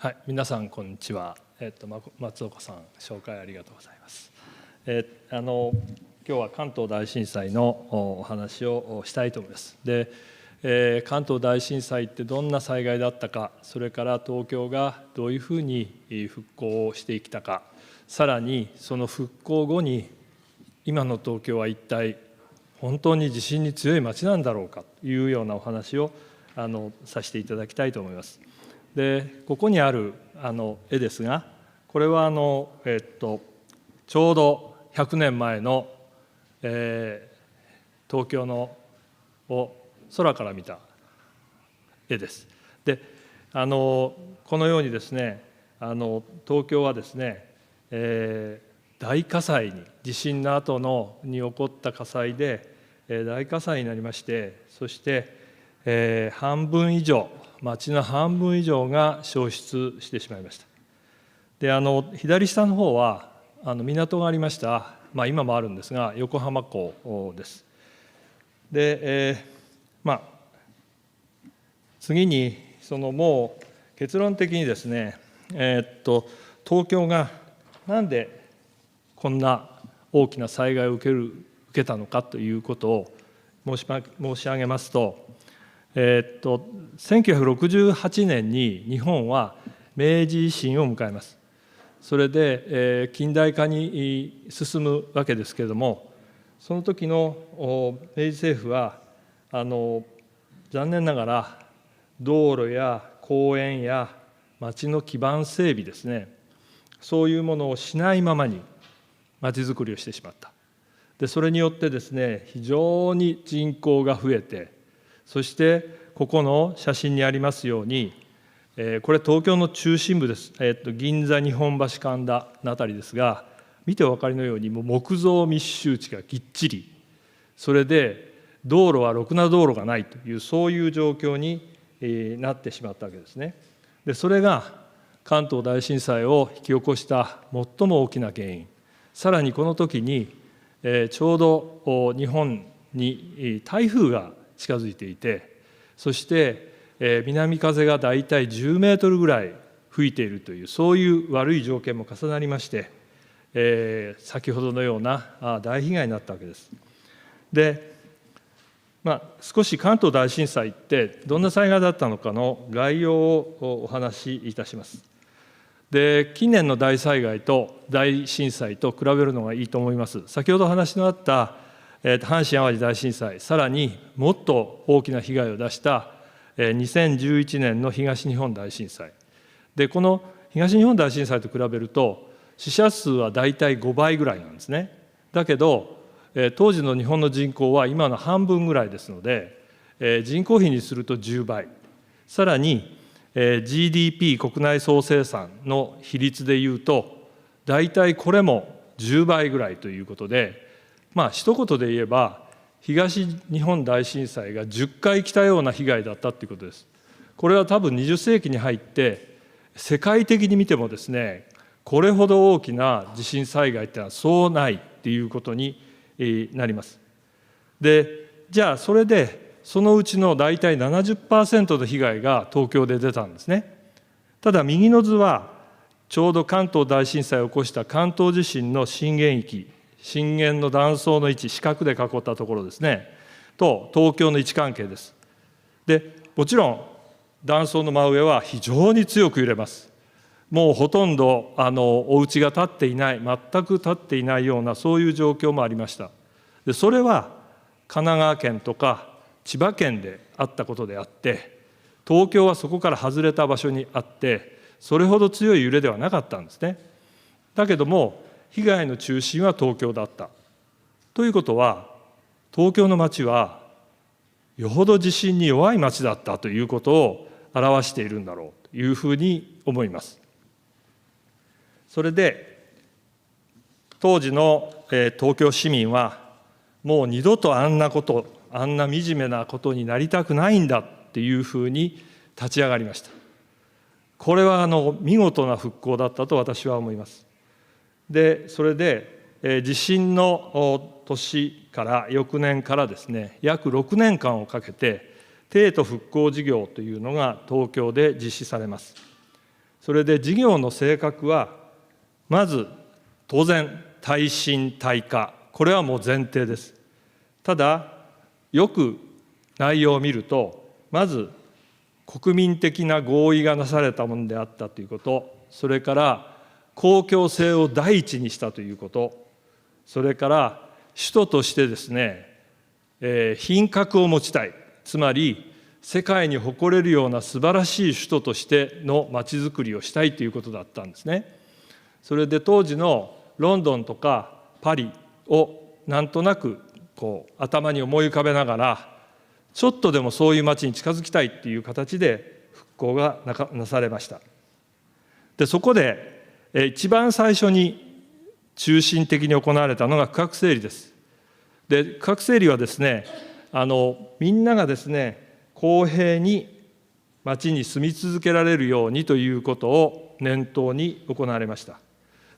はい、皆さんこんにちは。松岡さん、紹介ありがとうございます。今日は関東大震災のお話をしたいと思います。で、関東大震災ってどんな災害だったか、それから東京がどういうふうに復興をしてきたか、さらにその復興後に今の東京は一体本当に地震に強い町なんだろうかというようなお話をさせていただきたいと思います。で、ここにある絵ですが、これはちょうど100年前の、東京のを空から見た絵です。で、このようにですね、東京はですね、大火災に、地震の後に起こった火災で、大火災になりまして、そして、半分以上、町の半分以上が焼失してしまいました。で、左下の方は港がありました、今もあるんですが、横浜港です。で、次にもう結論的にですね、東京がなんでこんな大きな災害を受けたのかということを申し上げますと、1968年に日本は明治維新を迎えます。それで、近代化に進むわけですけれども、その時の明治政府は残念ながら道路や公園や町の基盤整備ですね、そういうものをしないままに町づくりをしてしまった。で、それによってですね、非常に人口が増えて、そしてここの写真にありますように、これ東京の中心部です。銀座、日本橋、神田のあたりですが、見てお分かりのようにもう木造密集地がぎっちり、それで道路はろくな道路がないという、そういう状況になってしまったわけですね。で、それが関東大震災を引き起こした最も大きな原因。さらにこの時に、ちょうど日本に台風が近づいていて、そして南風がだいたい10メートルぐらい吹いているという、そういう悪い条件も重なりまして、先ほどのような大被害になったわけです。で、少し関東大震災ってどんな災害だったのかの概要をお話しいたします。で、近年の大災害と大震災と比べるのがいいと思います。先ほど話のあった阪神・淡路大震災、さらにもっと大きな被害を出した2011年の東日本大震災。で、この東日本大震災と比べると、死者数は大体5倍ぐらいなんですね。だけど、当時の日本の人口は今の半分ぐらいですので、人口比にすると10倍。さらに、GDP 国内総生産の比率でいうと、大体これも10倍ぐらいということで、一言で言えば、東日本大震災が10回来たような被害だったということです。これは多分20世紀に入って、世界的に見てもですね、これほど大きな地震災害ってのはそうないっていうことになります。で、じゃあそれで、そのうちの大体 70% の被害が東京で出たんですね。ただ右の図は、ちょうど関東大震災を起こした関東地震の震源域、震源の断層の位置、四角で囲ったところですね、と東京の位置関係です。で、もちろん断層の真上は非常に強く揺れます。もうほとんどお家が建っていない、全く建っていないような、そういう状況もありました。で、それは神奈川県とか千葉県であったことであって、東京はそこから外れた場所にあって、それほど強い揺れではなかったんですね。だけども、被害の中心は東京だった。ということは、東京の町はよほど地震に弱い町だったということを表しているんだろうというふうに思います。それで、当時の東京市民は、もう二度とあんな惨めなことになりたくないんだっていうふうに立ち上がりました。これは見事な復興だったと私は思います。で、それで、地震の年から翌年からですね、約6年間をかけて、帝都復興事業というのが東京で実施されます。それで事業の性格は、まず当然耐震耐火、これはもう前提です。ただよく内容を見ると、まず国民的な合意がなされたものであったということ、それから公共性を第一にしたということ、それから首都としてですね、品格を持ちたい、つまり世界に誇れるような素晴らしい首都としてのまちづくりをしたいということだったんですね。それで当時のロンドンとかパリをなんとなく頭に思い浮かべながら、ちょっとでもそういう街に近づきたいっていう形で復興がなされました。でそこで一番最初に中心的に行われたのが区画整理です。で区画整理はですね、みんながですね、公平に町に住み続けられるようにということを念頭に行われました。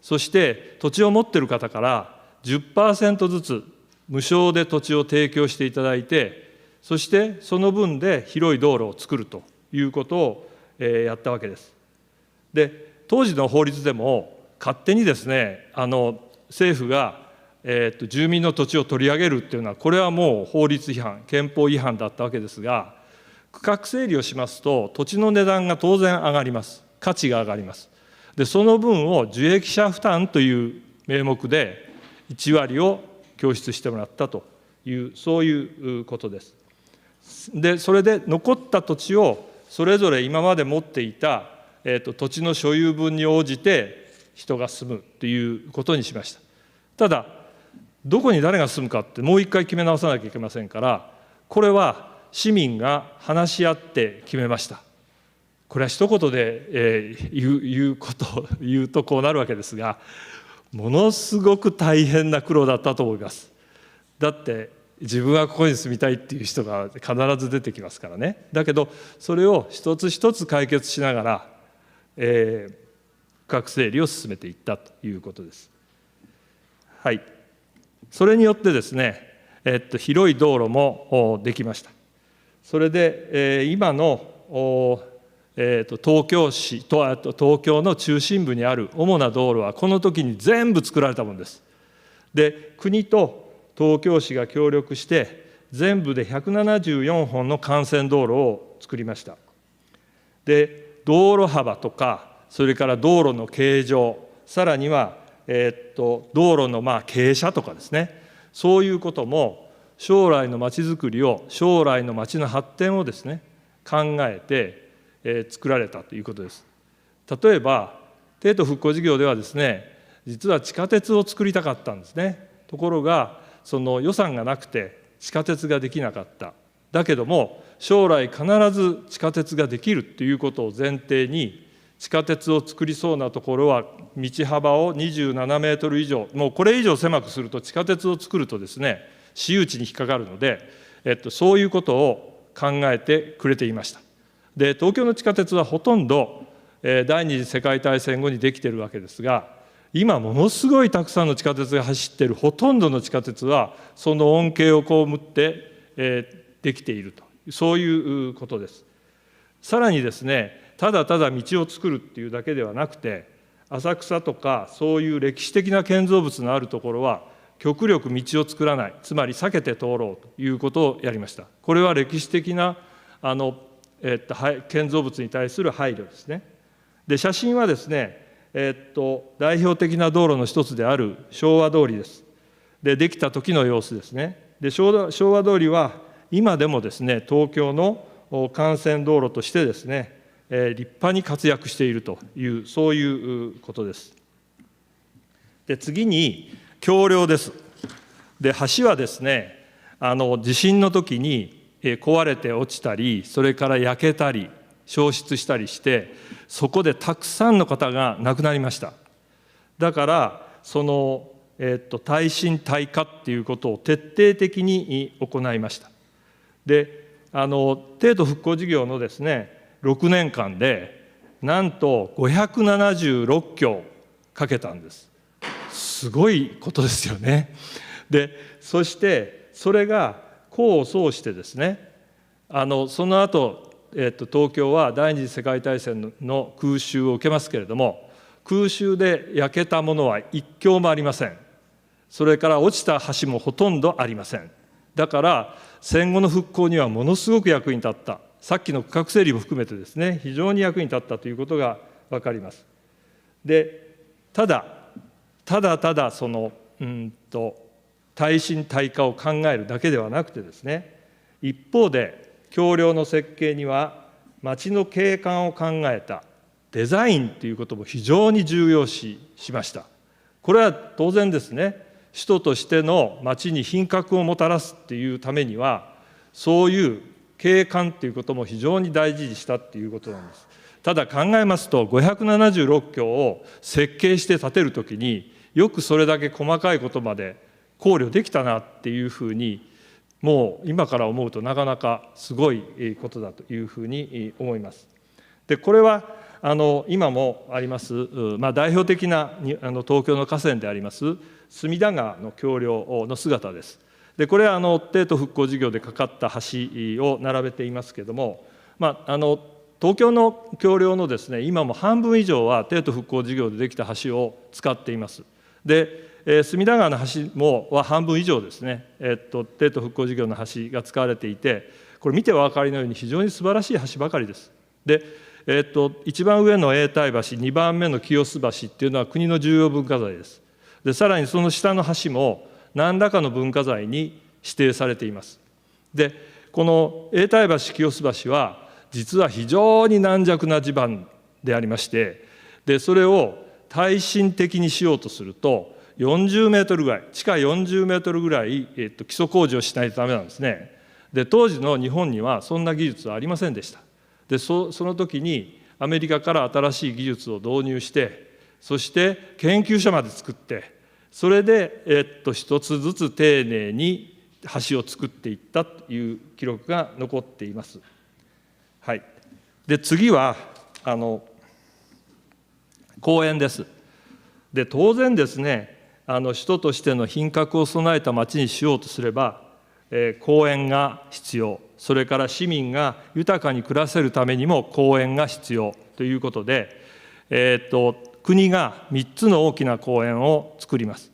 そして土地を持っている方から 10% ずつ無償で土地を提供していただいて、そしてその分で広い道路を作るということをやったわけです。で当時の法律でも勝手にですね、政府が住民の土地を取り上げるっていうのは、これはもう法律違反、憲法違反だったわけですが、区画整理をしますと土地の値段が当然上がります。価値が上がります。でその分を受益者負担という名目で1割を拠出してもらったという、そういうことです。でそれで残った土地をそれぞれ今まで持っていた、土地の所有分に応じて人が住むということにしました。ただどこに誰が住むかってもう一回決め直さなきゃいけませんから、これは市民が話し合って決めました。これは一言で言うとこうなるわけですが、ものすごく大変な苦労だったと思います。だって自分はここに住みたいっていう人が必ず出てきますからね。だけどそれを一つ一つ解決しながら、区画整理を進めていったということです。はい、それによってですね、広い道路もできました。それで、今の東京市とあと東京の中心部にある主な道路はこの時に全部作られたものです。で国と東京市が協力して全部で174本の幹線道路を作りました。で道路幅とか、それから道路の形状、さらには、道路の傾斜とかですね、そういうことも将来のまちづくりを、将来のまちの発展をですね考えて、作られたということです。例えば帝都復興事業ではですね、実は地下鉄を作りたかったんですね。ところがその予算がなくて地下鉄ができなかった。だけども将来必ず地下鉄ができるということを前提に、地下鉄を作りそうなところは道幅を27メートル以上、もうこれ以上狭くすると地下鉄を作るとですね私有地に引っかかるので、そういうことを考えてくれていました。で東京の地下鉄はほとんど第二次世界大戦後にできているわけですが、今ものすごいたくさんの地下鉄が走っているほとんどの地下鉄はその恩恵を被ってできていると、そういうことです。さらにですね、ただただ道を作るっていうだけではなくて、浅草とかそういう歴史的な建造物のあるところは極力道を作らない、つまり避けて通ろうということをやりました。これは歴史的な建造物に対する配慮ですね。で写真はですね、代表的な道路の一つである昭和通りです。できた時の様子ですね。で昭和通りは今でもですね、東京の幹線道路としてですね、立派に活躍しているという、そういうことです。で次に橋梁です。で橋はですね、地震の時に壊れて落ちたり、それから焼けたり焼失したりして、そこでたくさんの方が亡くなりました。だからその、耐震耐火っていうことを徹底的に行いました。で帝都復興事業のですね6年間でなんと576橋かけたんです。すごいことですよね。でそしてそれが功を奏してですね、その後東京は第二次世界大戦の空襲を受けますけれども、空襲で焼けたものは一橋もありません。それから落ちた橋もほとんどありません。だから戦後の復興にはものすごく役に立った、さっきの区画整理も含めてですね、非常に役に立ったということが分かります。で、ただその耐震耐火を考えるだけではなくてですね、一方で橋梁の設計には街の景観を考えたデザインということも非常に重要視しました。これは当然ですね、首都としての街に品格をもたらすっていうためには、そういう景観ということも非常に大事にしたっていうことなんです。ただ考えますと、576橋を設計して建てるときに、よくそれだけ細かいことまで考慮できたなっていうふうに、もう今から思うとなかなかすごいことだというふうに思います。で、これは今もあります、代表的な東京の河川であります隅田川の橋梁の姿です。で、これは帝都復興事業でかかった橋を並べていますけれども、東京の橋梁のですね、今も半分以上は帝都復興事業でできた橋を使っています。で、隅田川の橋は半分以上ですね、帝都復興事業の橋が使われていて、これ見てお分かりのように非常に素晴らしい橋ばかりです。で、一番上の永代橋、2番目の清洲橋っていうのは国の重要文化財です。で、さらにその下の橋も何らかの文化財に指定されています。で、この永代橋、清洲橋は、実は非常に軟弱な地盤でありまして、で、それを耐震的にしようとすると、40メートルぐらい、地下40メートルぐらい、基礎工事をしないとダメなんですね。で、当時の日本にはそんな技術はありませんでした。で、その時にアメリカから新しい技術を導入して、そして研究所まで作って、それで、一つずつ丁寧に橋を作っていったという記録が残っています。はい。で、次は、公園です。で、当然ですね、首都としての品格を備えた街にしようとすれば、公園が必要、それから市民が豊かに暮らせるためにも公園が必要ということで、国が3つの大きな公園を作ります。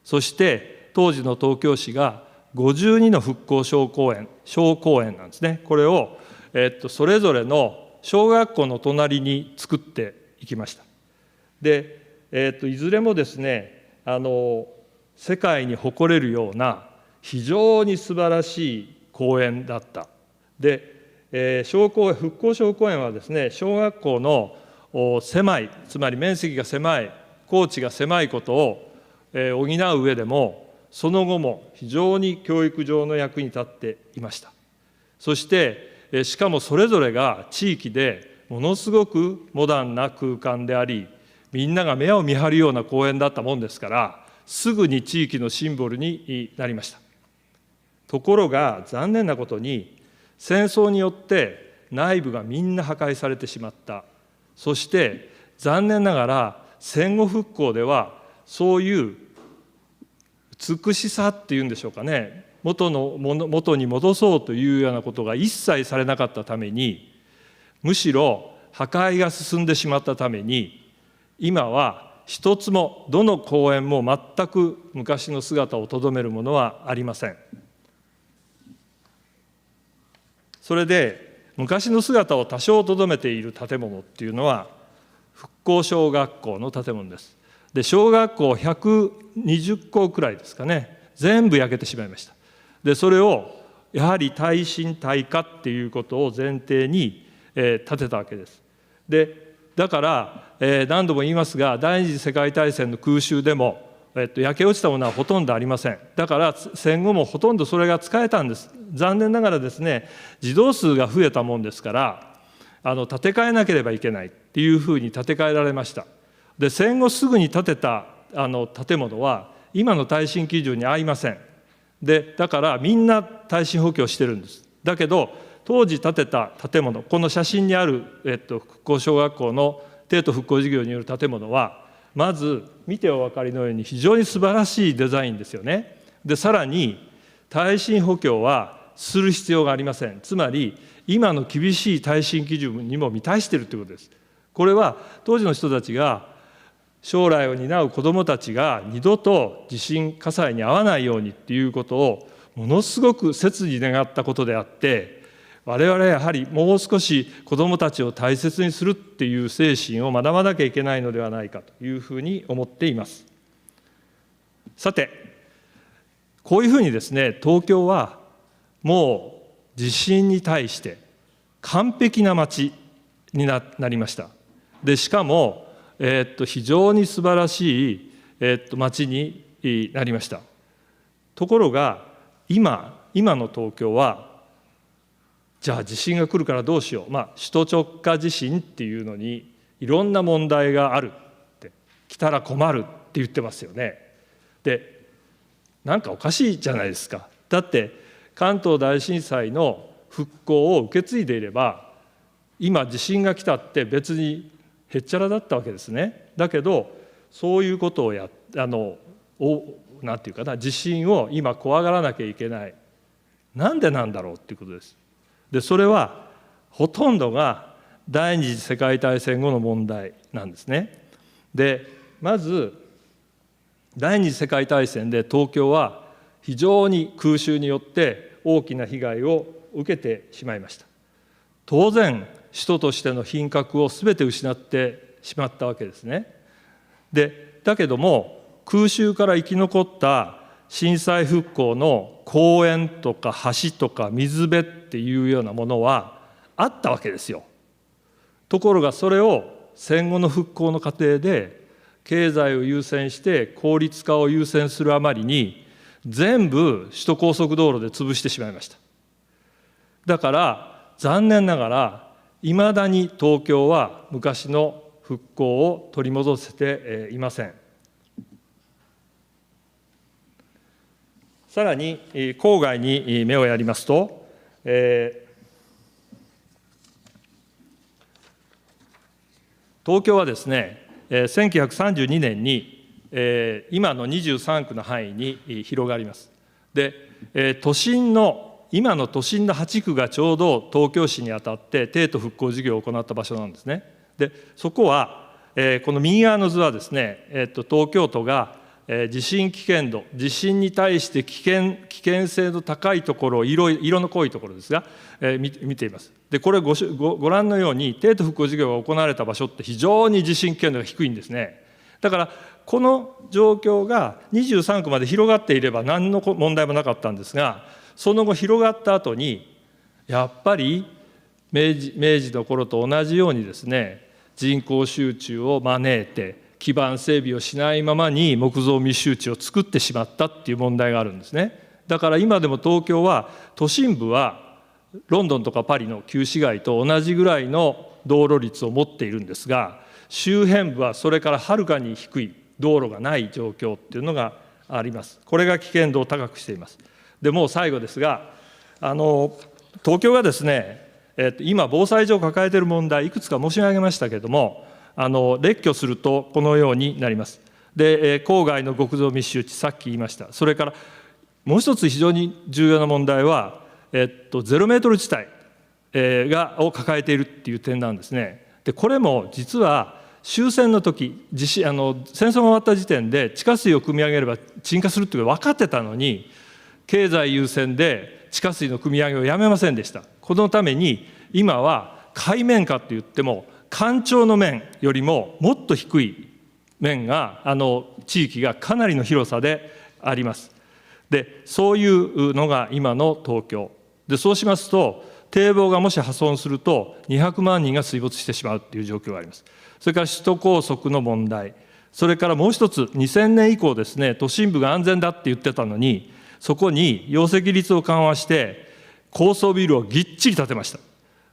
そして当時の東京市が52の復興小公園なんですね。これを、それぞれの小学校の隣に作っていきました。で、いずれもですね、世界に誇れるような非常に素晴らしい公園だった。で、復興小公園はですね、小学校の狭い、つまり面積が狭い、校地が狭いことを補う上でも、その後も非常に教育上の役に立っていました。そして、しかもそれぞれが地域でものすごくモダンな空間であり、みんなが目を見張るような公園だったもんですから、すぐに地域のシンボルになりました。ところが残念なことに、戦争によって内部がみんな破壊されてしまった。そして残念ながら戦後復興ではそういう美しさっていうんでしょうかね、元に戻そうというようなことが一切されなかったために、むしろ破壊が進んでしまったために、今は一つもどの公園も全く昔の姿をとどめるものはありません。それで昔の姿を多少とどめている建物っていうのは復興小学校の建物です。で、小学校120校くらいですかね、全部焼けてしまいました。で、それをやはり耐震耐火っていうことを前提に建てたわけです。で、だから何度も言いますが、第二次世界大戦の空襲でも焼け落ちたものはほとんどありません。だから戦後もほとんどそれが使えたんです。残念ながらですね、児童数が増えたもんですから建て替えなければいけないっていうふうに建て替えられました。で、戦後すぐに建てた建物は今の耐震基準に合いません。で、だからみんな耐震補強してるんです。だけど当時建てた建物、この写真にある、復興小学校の帝都復興事業による建物は、まず見てお分かりのように非常に素晴らしいデザインですよね。で、さらに耐震補強はする必要がありません。つまり今の厳しい耐震基準にも満たしているということです。これは当時の人たちが将来を担う子どもたちが二度と地震火災に遭わないようにっていうことをものすごく切に願ったことであって、我々はやはりもう少し子どもたちを大切にするっていう精神を学ばなきゃいけないのではないかというふうに思っています。さて、こういうふうにですね、東京はもう地震に対して完璧な町になりました。でしかも、非常に素晴らしい、町になりました。ところが今の東京は、じゃあ地震が来るからどうしよう、首都直下地震っていうのにいろんな問題があるって来たら困るって言ってますよね。でなんかおかしいじゃないですか。だって関東大震災の復興を受け継いでいれば今地震が来たって別にへっちゃらだったわけですね。だけどそういうことをなんていうかな、地震を今怖がらなきゃいけない、なんでなんだろうっていうことです。でそれはほとんどが第二次世界大戦後の問題なんですね。でまず第二次世界大戦で東京は非常に空襲によって大きな被害を受けてしまいました。当然首都としての品格を全て失ってしまったわけですね。でだけども空襲から生き残った震災復興の公園とか橋とか水辺っていうようなものはあったわけですよ。ところがそれを戦後の復興の過程で経済を優先して効率化を優先するあまりに全部首都高速道路で潰してしまいました。だから残念ながらいまだに東京は昔の復興を取り戻せていません。さらに郊外に目をやりますと、東京はですね、1932年に今の23区の範囲に広がります。で、今の都心の8区がちょうど東京市にあたって帝都復興事業を行った場所なんですね。で、そこはこの右側の図はですね、東京都が地震危険度、地震に対して危険性の高いところを色の濃いところですが、見ています。でこれご覧のように帝都復興事業が行われた場所って非常に地震危険度が低いんですね。だからこの状況が23区まで広がっていれば何の問題もなかったんですが、その後広がった後にやっぱり明治の頃と同じようにですね、人口集中を招いて基盤整備をしないままに木造密集地を作ってしまったっていう問題があるんですね。だから今でも東京は都心部はロンドンとかパリの旧市街と同じぐらいの道路率を持っているんですが、周辺部はそれからはるかに低い道路がない状況っていうのがあります。これが危険度を高くしています。でもう最後ですが、東京がですね、今防災上抱えている問題いくつか申し上げましたけれども、列挙するとこのようになります。で郊外の極増密集地、さっき言いました。それからもう一つ非常に重要な問題は、ゼロメートル地帯、を抱えているっていう点なんですね。でこれも実は終戦の時、戦争が終わった時点で地下水を汲み上げれば沈下するっていうのが分かってたのに、経済優先で地下水の汲み上げをやめませんでした。このために今は海面下って言っても干潮の面よりももっと低い面が地域がかなりの広さであります。でそういうのが今の東京で、そうしますと堤防がもし破損すると200万人が水没してしまうという状況があります。それから首都高速の問題、それからもう一つ2000年以降ですね、都心部が安全だって言ってたのに、そこに容積率を緩和して高層ビルをぎっちり建てました。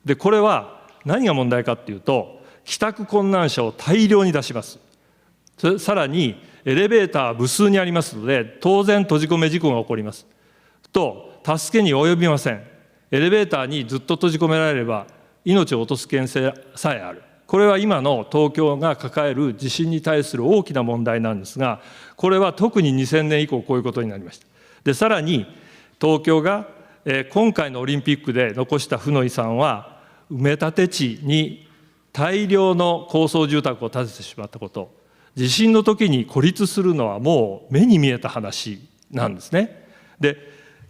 でこれは何が問題かっていうと、帰宅困難者を大量に出します。さらにエレベーターは無数にありますので、当然閉じ込め事故が起こります。と助けに及びません。エレベーターにずっと閉じ込められれば命を落とす危険性さえある。これは今の東京が抱える地震に対する大きな問題なんですが、これは特に2000年以降こういうことになりました。でさらに東京が今回のオリンピックで残した負の遺産は、埋め立て地に大量の高層住宅を建ててしまったこと、地震の時に孤立するのはもう目に見えた話なんですね。で、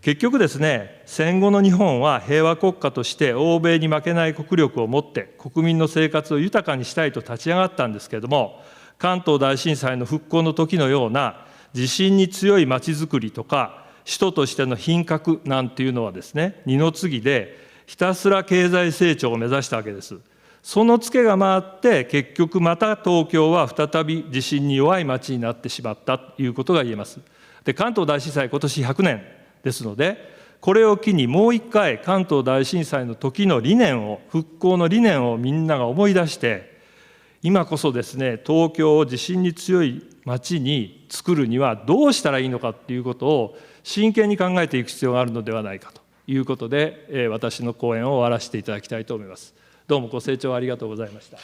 結局ですね、戦後の日本は平和国家として欧米に負けない国力を持って国民の生活を豊かにしたいと立ち上がったんですけれども、関東大震災の復興の時のような地震に強いまちづくりとか、首都としての品格なんていうのはですね、二の次でひたすら経済成長を目指したわけです。そのツケが回って、結局また東京は再び地震に弱い町になってしまったということが言えます。で、関東大震災、今年100年ですので、これを機にもう一回、関東大震災の時の理念を、復興の理念をみんなが思い出して、今こそですね、東京を地震に強い町に作るにはどうしたらいいのかということを真剣に考えていく必要があるのではないかということで、私の講演を終わらせていただきたいと思います。どうもご清聴ありがとうございました。